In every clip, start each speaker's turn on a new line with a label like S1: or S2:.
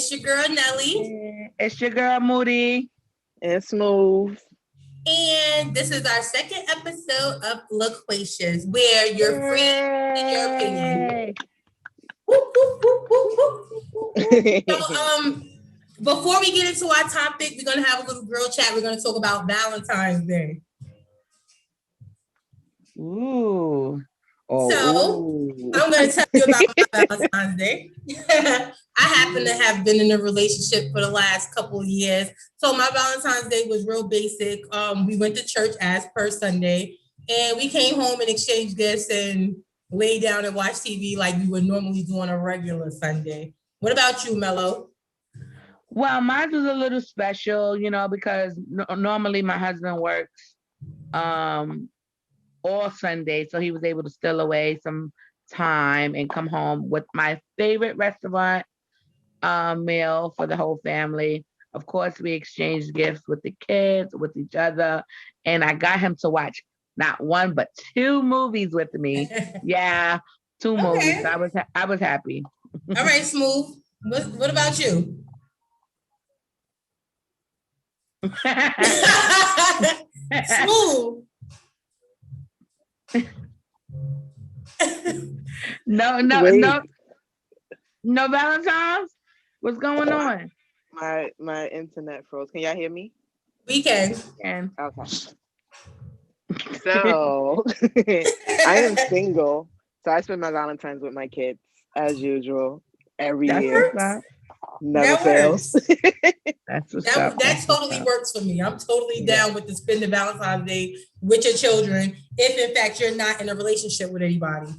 S1: It's your girl Nelly.
S2: It's your girl Moody.
S3: And Smooth.
S1: And this is our second episode of Loquacious, where you're free in your opinion. Whoop, whoop, whoop, whoop, whoop. So, before we get into our topic, we're gonna have a little girl chat. We're gonna talk about Valentine's Day.
S2: Ooh.
S1: I'm going to tell you about my Valentine's Day. I happen to have been in a relationship for the last couple of years. So my Valentine's Day was real basic. We went to church as per Sunday, and we came home and exchanged gifts and lay down and watch TV like we would normally do on a regular Sunday. What about you, Mello?
S2: Well, mine was a little special, because normally my husband works all Sunday, so he was able to steal away some time and come home with my favorite restaurant meal for the whole family. Of course, we exchanged gifts with the kids, with each other, and I got him to watch not one but two movies with me. Yeah, two movies. I was happy.
S1: All right, Smooth. What about you? Smooth.
S2: No Valentine's. What's going on?
S3: My internet froze. Can y'all hear me?
S1: We can.
S3: Okay. So I am single, so I spend my Valentine's with my kids as usual every year. Never fails.
S1: That totally works for me. I'm totally down with the spending Valentine's Day with your children if in fact you're not in a relationship with anybody.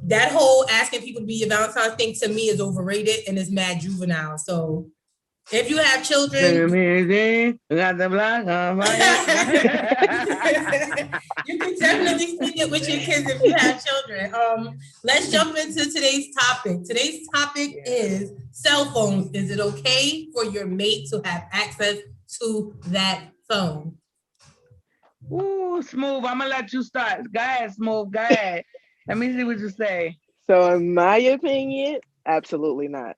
S1: That whole asking people to be your Valentine's thing to me is overrated and is mad juvenile. So if you have children, you can definitely spend it with your kids if you have children. Let's jump into today's topic. Today's topic is cell phones. Is it okay for your mate to have access to that phone?
S2: Ooh, Smooth. I'm gonna let you start. Go ahead, Smooth. Go ahead. Let me see what you say.
S3: So in my opinion, absolutely not.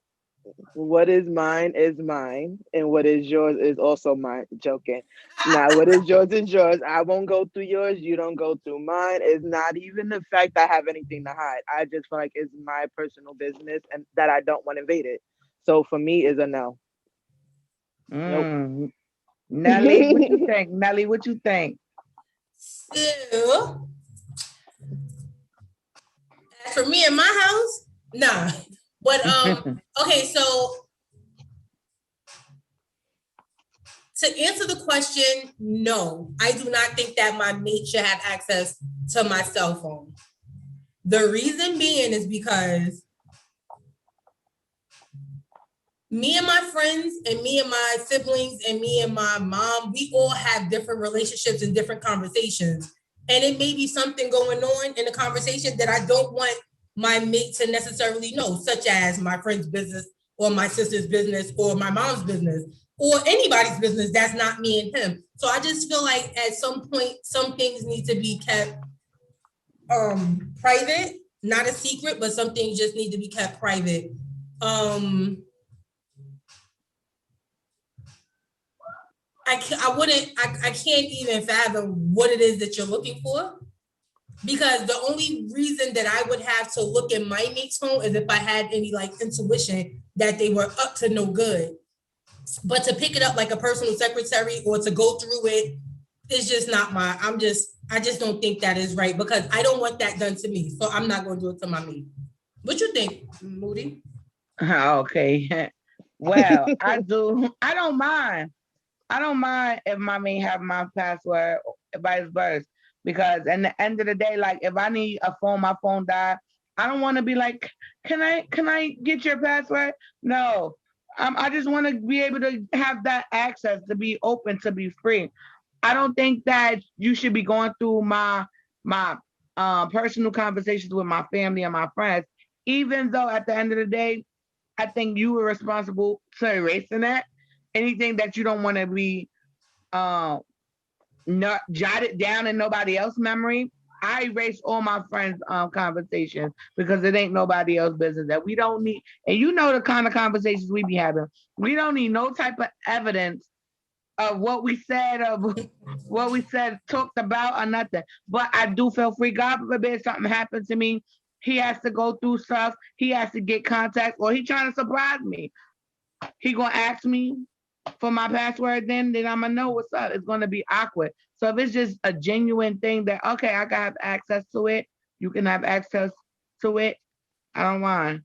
S3: What is mine, and what is yours is also mine. Joking. Now, what is yours is yours. I won't go through yours. You don't go through mine. It's not even the fact I have anything to hide. I just feel like it's my personal business and that I don't want invaded. So for me, is a no.
S2: Nope. Nelly, what you think? Nelly, what you think?
S1: So, for me in my house, nah. But okay, so to answer the question, no, I do not think that my mate should have access to my cell phone. The reason being is because me and my friends and me and my siblings and me and my mom, we all have different relationships and different conversations. And it may be something going on in the conversation that I don't want my mate to necessarily know, such as my friend's business or my sister's business or my mom's business or anybody's business that's not me and him. So I just feel like at some point, some things need to be kept private, not a secret, but some things just need to be kept private. I can't even fathom what it is that you're looking for. Because the only reason that I would have to look at my mate's phone is if I had any like intuition that they were up to no good. But to pick it up like a personal secretary or to go through it, it's just not I just don't think that is right because I don't want that done to me. So I'm not going to do it to my mate. What you think, Moody?
S2: Okay. Well, I don't mind. I don't mind if my mate have my password or vice versa. Because at the end of the day, like if I need a phone, my phone died. I don't want to be like, can I get your password? No, I just want to be able to have that access to be open, to be free. I don't think that you should be going through my personal conversations with my family and my friends, even though at the end of the day, I think you were responsible to erasing that. Anything that you don't want to be not jot it down in nobody else's memory. I erase all my friends' conversations because it ain't nobody else's business that we don't need. And you know the kind of conversations we be having. We don't need no type of evidence of what we said, talked about, or nothing. But I do feel free. God forbid something happens to me. He has to go through stuff. He has to get contact, or he trying to surprise me. He gonna ask me for my password. Then I'm gonna know what's up. It's gonna be awkward. So if it's just a genuine thing that okay, I can have access to it. You can have access to it. I don't mind.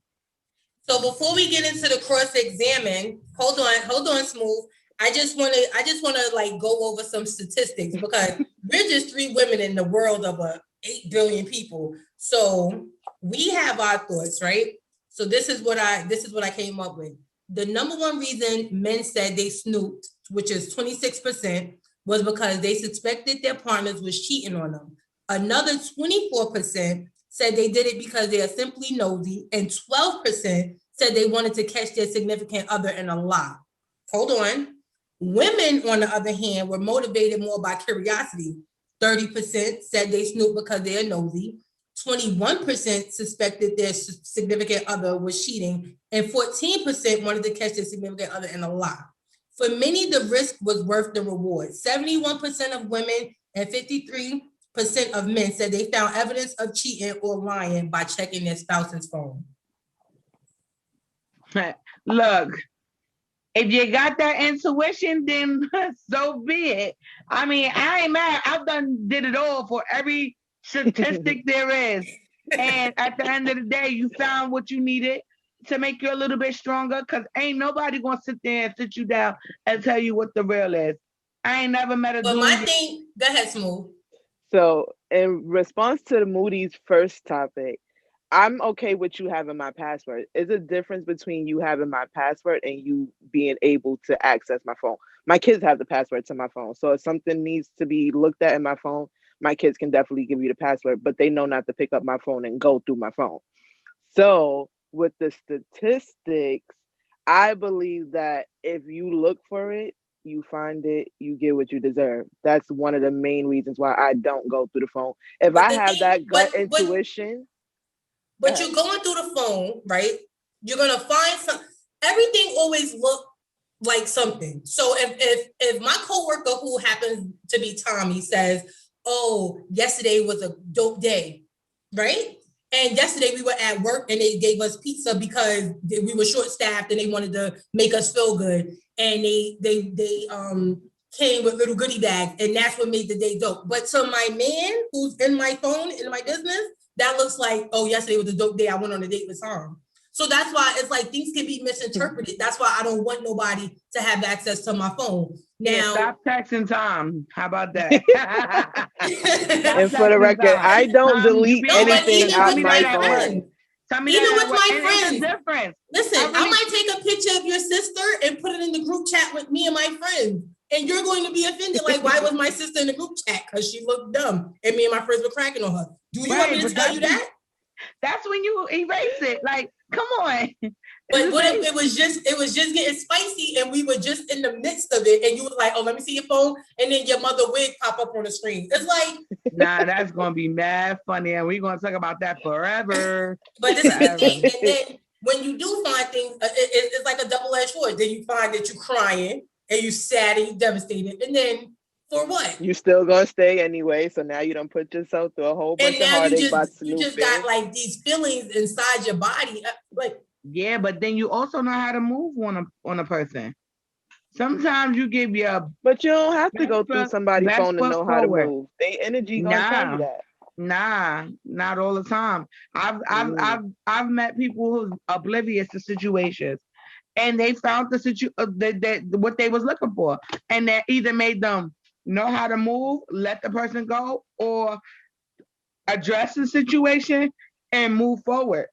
S1: So before we get into the cross-examine, hold on, Smooth. I just wanna like go over some statistics because we're just three women in the world of 8 billion people. So we have our thoughts, right? So this is what I came up with. The number one reason men said they snooped, which is 26%, was because they suspected their partners was cheating on them. Another 24% said they did it because they are simply nosy, and 12% said they wanted to catch their significant other in a lie. Hold on. Women, on the other hand, were motivated more by curiosity. 30% said they snooped because they are nosy. 21% suspected their significant other was cheating, and 14% wanted to catch their significant other in a lie. For many, the risk was worth the reward. 71% of women and 53% of men said they found evidence of cheating or lying by checking their spouse's phone.
S2: Look, if you got that intuition, then so be it. I mean, I ain't mad. I've did it all for every statistic there is. And at the end of the day, you found what you needed to make you a little bit stronger, because ain't nobody gonna sit there and sit you down and tell you what the real is. I ain't never met a
S1: But
S2: dude.
S1: my thing, go ahead, Smooth.
S3: So, in response to the Moody's first topic, I'm okay with you having my password. It's a difference between you having my password and you being able to access my phone. My kids have the password to my phone. So if something needs to be looked at in my phone, my kids can definitely give you the password, but they know not to pick up my phone and go through my phone. So with the statistics, I believe that if you look for it, you find it, you get what you deserve. That's one of the main reasons why I don't go through the phone. If
S1: But
S3: I
S1: the
S3: have
S1: thing,
S3: that gut intuition,
S1: but you're going through the phone, right? You're gonna find some. Everything always look like something. So if my coworker who happens to be Tommy says, "Oh, yesterday was a dope day," right? And yesterday we were at work and they gave us pizza because we were short staffed and they wanted to make us feel good. And they came with little goodie bags, and that's what made the day dope. But to my man who's in my phone in my business, that looks like, oh, yesterday was a dope day. I went on a date with Tom. So that's why it's like things can be misinterpreted. That's why I don't want nobody to have access to my phone. Now,
S2: stop texting Tom. How about that?
S3: and for the record, I don't delete anything out my phone.
S1: Even with my friends,
S2: difference.
S1: Listen, I might take a picture of your sister and put it in the group chat with me and my friends. And you're going to be offended. Like, why was my sister in the group chat? Because she looked dumb and me and my friends were cracking on her. Do you want me to tell you that?
S2: That's when you erase it. Like, come on.
S1: But what if it was just getting spicy and we were just in the midst of it and you were like, oh, let me see your phone, and then your mother wig pop up on the screen. It's like,
S2: nah, that's gonna be mad funny, and we're gonna talk about that forever.
S1: But this is the thing. And then when you do find things, it's like a double-edged sword. Then you find that you're crying and you're sad and you're devastated. And then for what?
S3: You still gonna stay anyway. So now you don't put yourself through a whole bunch of heartache by snooping.
S1: You just got like these feelings inside your body. Like,
S2: yeah, but then you also know how to move on a person. Sometimes you give your,
S3: but you don't have to go through somebody's phone to know how to move. They energy gonna tell you that.
S2: Nah, not all the time. I've met people who's oblivious to situations, and they found what they was looking for, and that either made them know how to move, let the person go, or address the situation and move forward.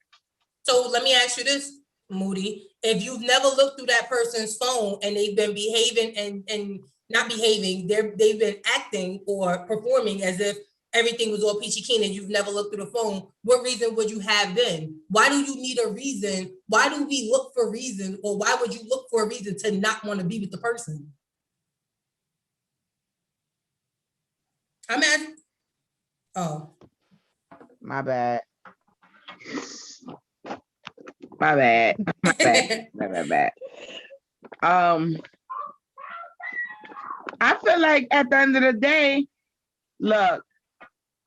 S1: So let me ask you this, Moody. If you've never looked through that person's phone and they've been behaving and not behaving, they've been acting or performing as if everything was all peachy keen and you've never looked through the phone, what reason would you have then? Why do you need a reason? Why do we look for a reason, or why would you look for a reason to not want to be with the person? I'm at, oh.
S2: My bad. My bad. My bad. My bad. Um, I feel like at the end of the day, look,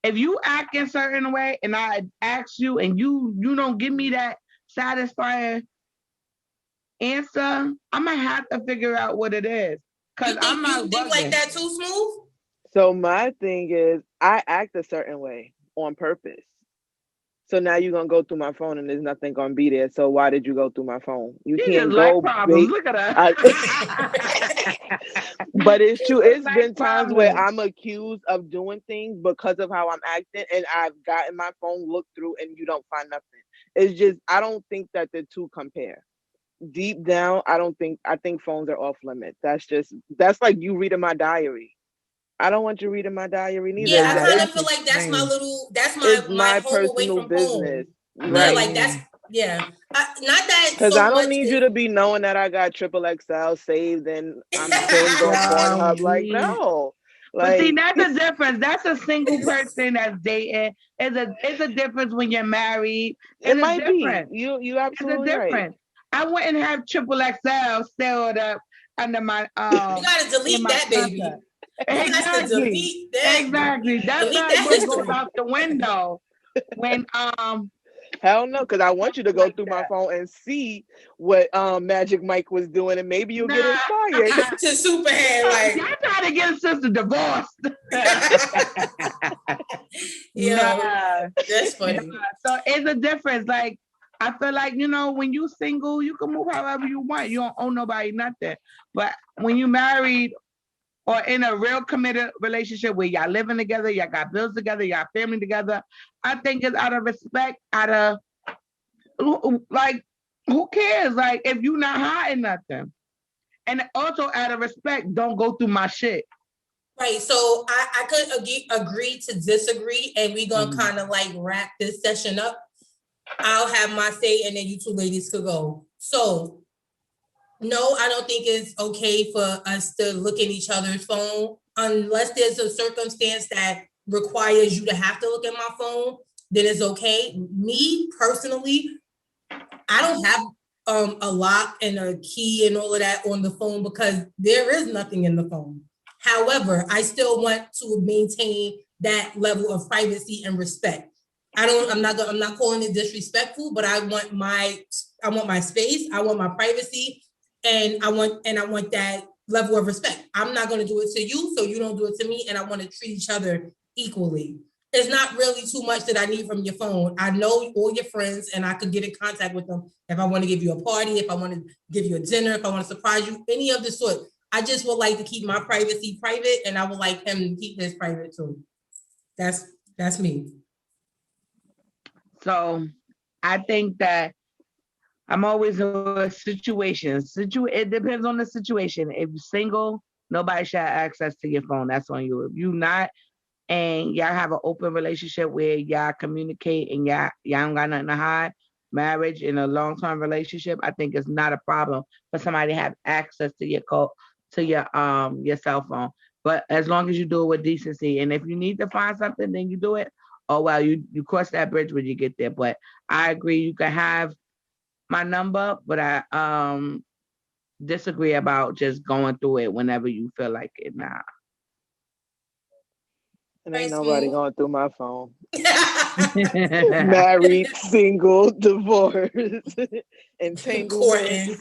S2: if you act in a certain way and I ask you and you don't give me that satisfying answer, I might have to figure out what it is. Cause I'm
S1: you
S2: not
S1: think like
S2: bugging.
S1: that too, Smooth?
S3: So my thing is, I act a certain way on purpose. So now you're gonna go through my phone and there's nothing gonna be there. So why did you go through my phone? You
S2: She just
S3: can't
S2: like
S3: go
S2: problems.
S3: bait.
S2: Look at her.
S3: I, but it's
S2: She
S3: true.
S2: just
S3: It's
S2: like
S3: been times where
S2: problems.
S3: I'm accused of doing things because of how I'm acting, and I've gotten my phone looked through, and you don't find nothing. It's just I don't think that the two compare. Deep down, I don't think I think phones are off limits. That's like you reading my diary. I don't want you reading my diary neither.
S1: Yeah, I
S2: Nah,
S1: kind of
S2: that's
S1: feel like that's my
S2: extreme.
S1: little, that's
S3: It's
S1: my
S3: my
S1: home away
S3: personal
S1: from
S3: business,
S1: home. Yeah,
S3: right?
S1: like that's,
S2: Mm-mm.
S1: yeah. Not that
S3: Because
S1: so
S3: I don't
S1: much
S3: need you
S1: is,
S3: to be knowing that I got triple XL saved and I'm pinned on
S2: Yeah,
S3: Pornhub. Like,
S2: we.
S3: no.
S2: But see,
S3: Like,
S2: that's a difference. That's a single person that's dating. It's a difference when you're married.
S3: it
S2: It's a
S3: might be.
S2: difference.
S3: You
S2: It's a
S3: absolutely right.
S2: difference. I wouldn't have triple XL stored up under my
S1: you gotta
S2: in
S1: delete
S2: my
S1: that
S2: contact.
S1: baby. You got to
S2: Exactly.
S1: delete that,
S2: Exactly. That
S1: delete
S2: bad
S1: that
S2: boy goes
S1: history.
S2: out the window when
S3: Hell no, because I want you to
S2: something
S3: go
S2: like
S3: through my
S2: that.
S3: phone and see what Magic Mike was doing, and maybe you'll get
S2: Nah.
S3: inspired.
S1: To Superhead,
S2: Y'all
S1: like,
S2: trying to get sister divorced.
S1: yo,
S2: Nah.
S1: that's
S2: Nah,
S1: funny.
S2: so it's a difference. Like I feel like when you single, you can move however you want. You don't owe nobody nothing. But when you married or in a real committed relationship where y'all living together, y'all got bills together, y'all family together, I think it's out of respect. Out of like, who cares? Like if you not hiding nothing, and also out of respect, don't go through my shit.
S1: Right. So I could agree to disagree, and we're gonna
S2: Mhm.
S1: kind of like wrap this session up. I'll have my say, and then you two ladies could go. So no, I don't think it's okay for us to look at each other's phone unless there's a circumstance that requires you to have to look at my phone. Then it's okay. Me personally, I don't have a lock and a key and all of that on the phone because there is nothing in the phone. However, I still want to maintain that level of privacy and respect. I'm not calling it disrespectful, but I want my space, I want my privacy, and I want that level of respect. I'm not going to do it to you, so you don't do it to me, and I want to treat each other equally. It's not really too much that I need from your phone. I know all your friends and I could get in contact with them if I want to give you a party, if I want to give you a dinner, if I want to surprise you, any of the sort. I just would like to keep my privacy private, and I would like him to keep his private too. That's that's me.
S2: So I think that I'm always in a situation. It depends on the situation. If you're single, nobody should have access to your phone. That's on you. If you not, and y'all have an open relationship where y'all communicate and y'all don't got nothing to hide, marriage in a long term relationship, I think it's not a problem for somebody to have access to your cell phone. But as long as you do it with decency, and if you need to find something, then you do it. Oh well, you cross that bridge when you get there. But I agree, you can have my number, but I disagree about just going through it whenever you feel like it. Nah.
S3: And ain't
S1: Very
S3: nobody
S1: smooth.
S3: going through my phone. Married, single, divorced, entanglement.
S1: Courting,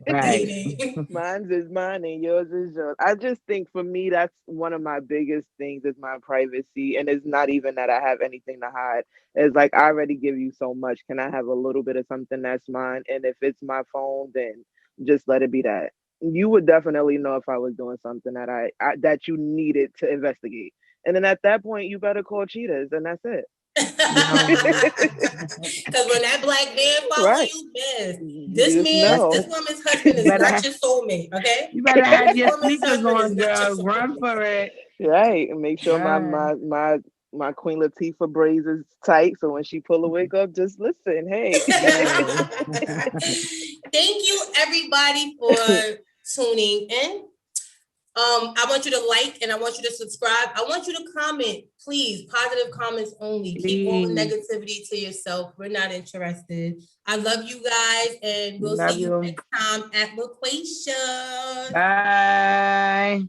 S2: Right.
S1: dating.
S3: Mine's is mine and yours is yours. I just think for me, that's one of my biggest things is my privacy. And it's not even that I have anything to hide. It's like I already give you so much. Can I have a little bit of something that's mine? And if it's my phone, then just let it be that. You would definitely know if I was doing something that that you needed to investigate. And then at that point, you better call cheaters, and that's it.
S1: Because
S2: No.
S1: when that black man follow
S3: Right.
S1: you, yes,
S3: Just
S1: this
S3: know.
S1: woman's husband
S2: You
S1: is
S2: better
S1: not
S2: have,
S1: your soulmate. Okay,
S2: you better have
S1: this
S2: your
S1: woman's
S2: sneakers
S1: husband is
S2: on,
S1: not your
S2: girl. Run
S1: soulmate.
S2: for it.
S3: Right. And make sure my
S2: Right.
S3: my my my Queen Latifah braids is tight. So when she pull a wig up, just listen. Hey.
S2: Right.
S1: Thank you, everybody, for tuning in. I want you to like and I want you to subscribe. I want you to comment, please. Positive comments only. Keep all the
S2: Please.
S1: negativity to yourself. We're not interested. I love you guys, and we'll
S2: Love
S1: see you
S2: you.
S1: next time at Loquacia.
S2: Bye.